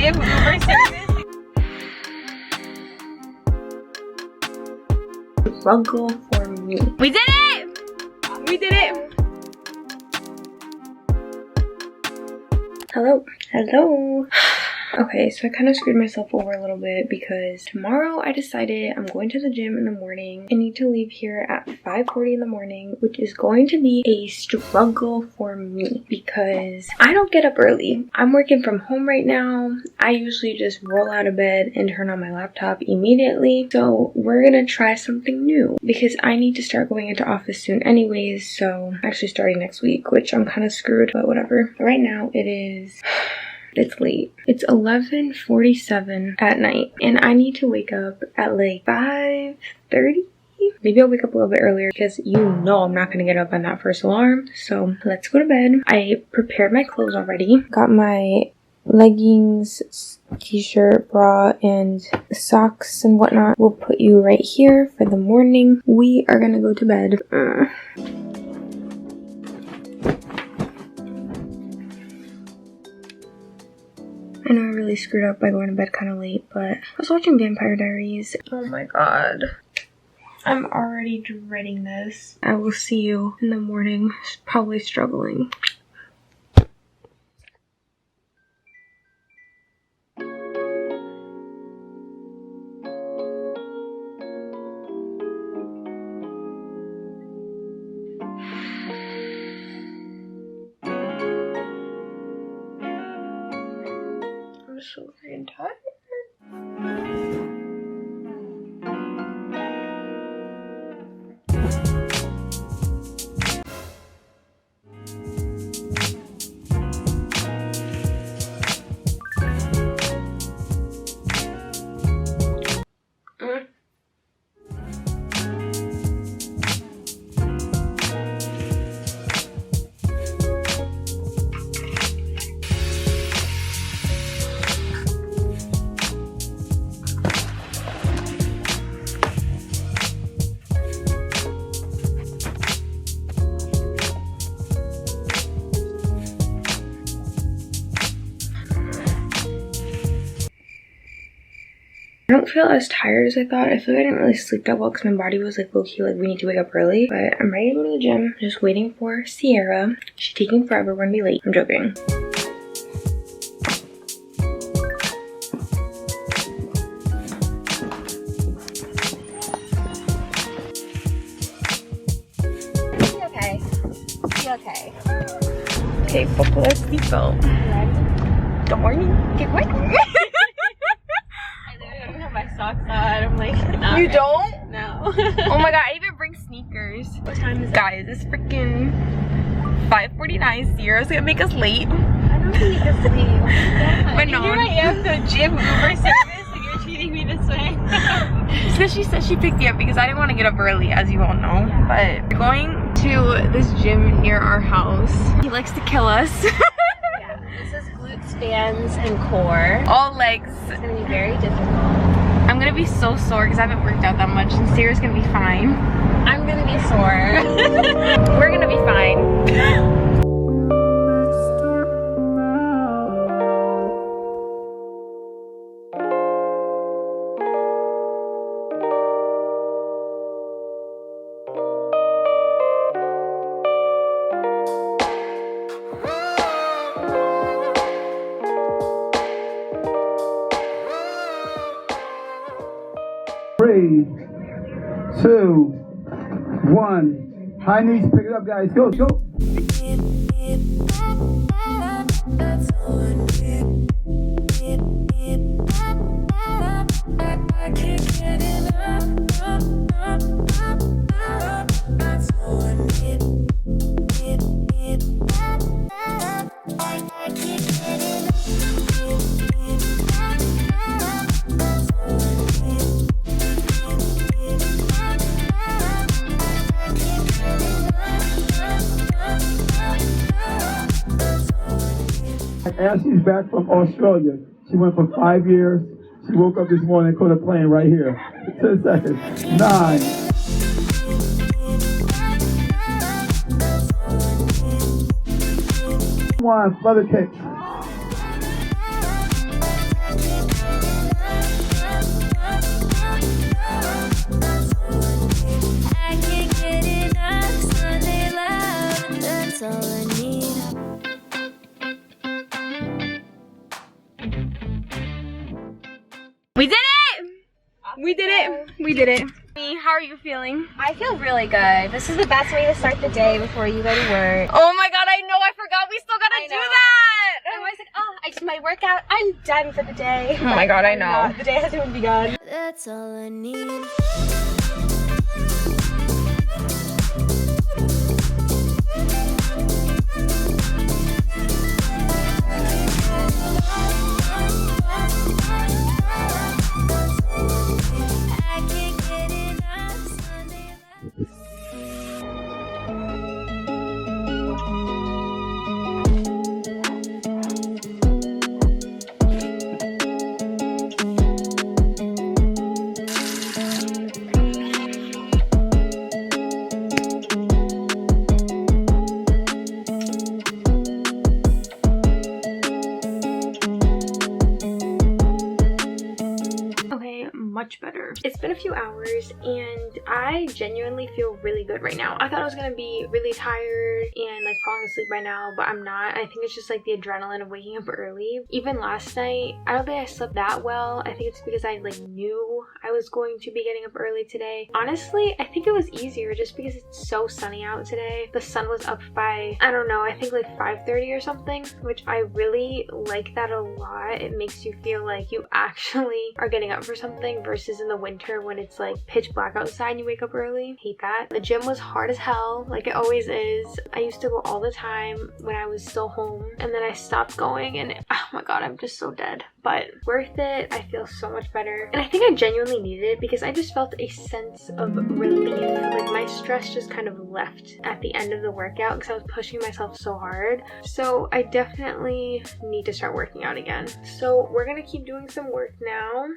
gym Uber service. Struggle for me. We did it! We did it! Hello. Hello. Okay, so I kind of screwed myself over a little bit because tomorrow I decided I'm going to the gym in the morning. I need to leave here at 5:40 in the morning, which is going to be a struggle for me because I don't get up early. I'm working from home right now. I usually just roll out of bed and turn on my laptop immediately. So we're gonna try something new because I need to start going into office soon anyways. So actually starting next week, which I'm kind of screwed, but whatever. Right now it's late. It's 11:47 at night and I need to wake up at like 5:30. Maybe I'll wake up a little bit earlier because you know I'm not going to get up on that first alarm. So let's go to bed. I prepared my clothes already. Got my leggings, t-shirt, bra, and socks and whatnot. We'll put you right here for the morning. We are going to go to bed. I know I really screwed up by going to bed kind of late, but I was watching Vampire Diaries. Oh my god. I'm already dreading this. I will see you in the morning, probably struggling. I'm so freaking tired. I don't feel as tired as I thought. I feel like I didn't really sleep that well because my body was like low-key like we need to wake up early. But I'm ready to go to the gym. I'm just waiting for Sierra. She's taking forever. We're gonna be late. I'm joking. Okay. Be okay. Okay, buckle our seatbelt. Ready? Good morning. Good morning. I don't have my socks on. I'm like, not You ready. don't? No. Oh my god, I didn't even bring sneakers. What time is it? Guys, it's freaking 5:49. Sierra's gonna make us late. I don't think it's me. But no. Here I am, the gym Uber service, and you're treating me this way. So she said she picked me up because I didn't want to get up early, as you all know. But we're going to this gym near our house. He likes to kill us. Yeah, this is glutes, spans, and core. All legs. It's gonna be very difficult. I'm gonna be so sore because I haven't worked out that much, and Sierra's gonna be fine. I'm gonna be sore. We're gonna be fine. Three, two, one. High knees, pick it up, guys. Go, go. Ashley's back from Australia. She went for 5 years. She woke up this morning and caught a plane right here. 10 seconds. 9. One, flutter kick. We did it! We did it! We did it. How are you feeling? I feel really good. This is the best way to start the day before you go to work. Oh my god, I know, I forgot we still gotta do that! I was like, oh, I did my workout. I'm done for the day. Oh my god, I know. The day hasn't even begun. That's all I need. Much better. It's been a few hours and I genuinely feel really good right now. I thought I was gonna be really tired and like falling asleep by now, but I'm not. I think it's just like the adrenaline of waking up early. Even last night, I don't think I slept that well. I think it's because I like knew I was going to be getting up early today. Honestly, I think it was easier just because it's so sunny out today. The sun was up by, I don't know, I think like 5:30 or something, which I really like that a lot. It makes you feel like you actually are getting up for something versus in the winter when it's like pitch black outside and you wake up early. Hate that. The gym was hard as hell, like it always is. I used to go all the time when I was still home, and then I stopped going and oh my god, I'm just so dead. But worth it. I feel so much better. And I think I genuinely needed it because I just felt a sense of relief. Like my stress just kind of left at the end of the workout because I was pushing myself so hard. So I definitely need to start working out again. So we're gonna keep doing some work now.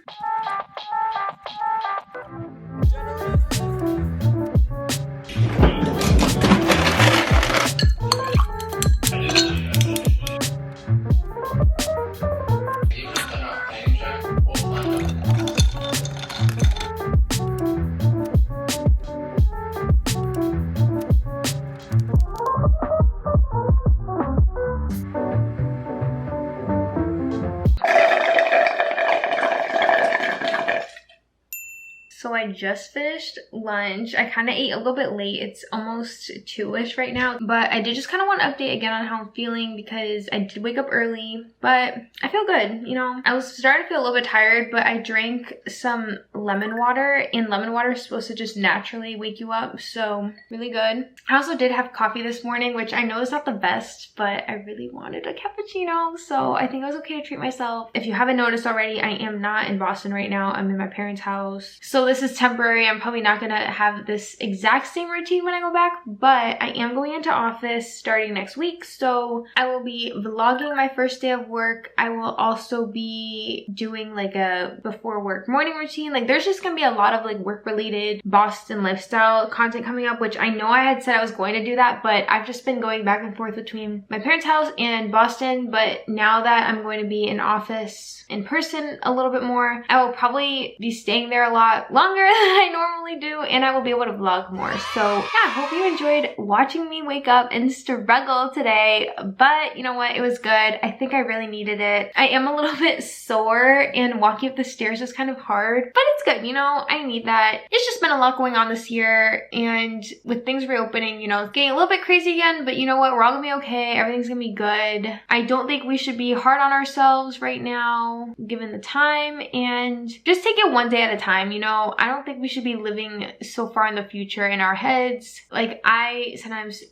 So I just finished lunch. I kind of ate a little bit late. It's almost 2-ish right now. But I did just kind of want to update again on how I'm feeling because I did wake up early. But I feel good, you know. I was starting to feel a little bit tired, but I drank some lemon water. And lemon water is supposed to just naturally wake you up. So really good. I also did have coffee this morning, which I know is not the best, but I really wanted a cappuccino. So I think I was okay to treat myself. If you haven't noticed already, I am not in Boston right now. I'm in my parents' house. So this is temporary. I'm probably not gonna have this exact same routine when I go back, but I am going into office starting next week. So I will be vlogging my first day of work. I will also be doing like a before work morning routine. Like there's just gonna be a lot of like work related Boston lifestyle content coming up, which I know I had said I was going to do that, but I've just been going back and forth between my parents' house and Boston. But now that I'm going to be in office in person a little bit more, I will probably be staying there a lot longer than I normally do, and I will be able to vlog more. So yeah, hope you enjoyed watching me wake up and struggle today, but you know what, it was good. I think I really needed it. I am a little bit sore and walking up the stairs is kind of hard, but it's good, you know, I need that. It's just been a lot going on this year, and with things reopening, you know, it's getting a little bit crazy again, but you know what, we're all gonna be okay. Everything's gonna be good. I don't think we should be hard on ourselves right now, given the time, and just take it one day at a time, you know. I don't think we should be living so far in the future in our heads. Like I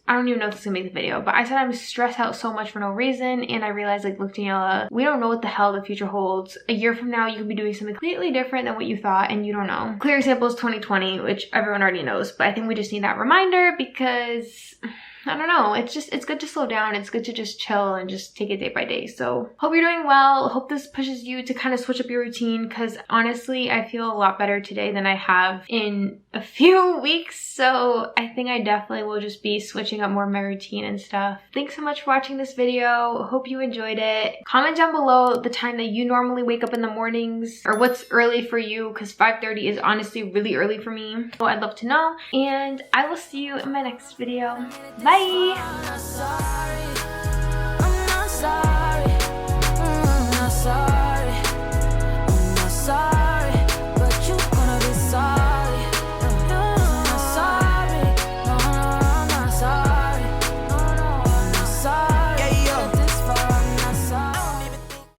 don't even know if this is gonna make the video, but I sometimes stress out so much for no reason, and I realize like, look Daniela, we don't know what the hell the future holds. A year from now, you could be doing something completely different than what you thought, and you don't know. Clear example is 2020, which everyone already knows, but I think we just need that reminder because I don't know, it's good to slow down. It's good to just chill and just take it day by day. So hope you're doing well. Hope this pushes you to kind of switch up your routine, because honestly, I feel a lot better today than I have in a few weeks. So I think I definitely will just be switching up more of my routine and stuff. Thanks so much for watching this video. Hope you enjoyed it. Comment down below the time that you normally wake up in the mornings, or what's early for you, because 5:30 is honestly really early for me. So I'd love to know, and I will see you in my next video. Bye! I'm not sorry.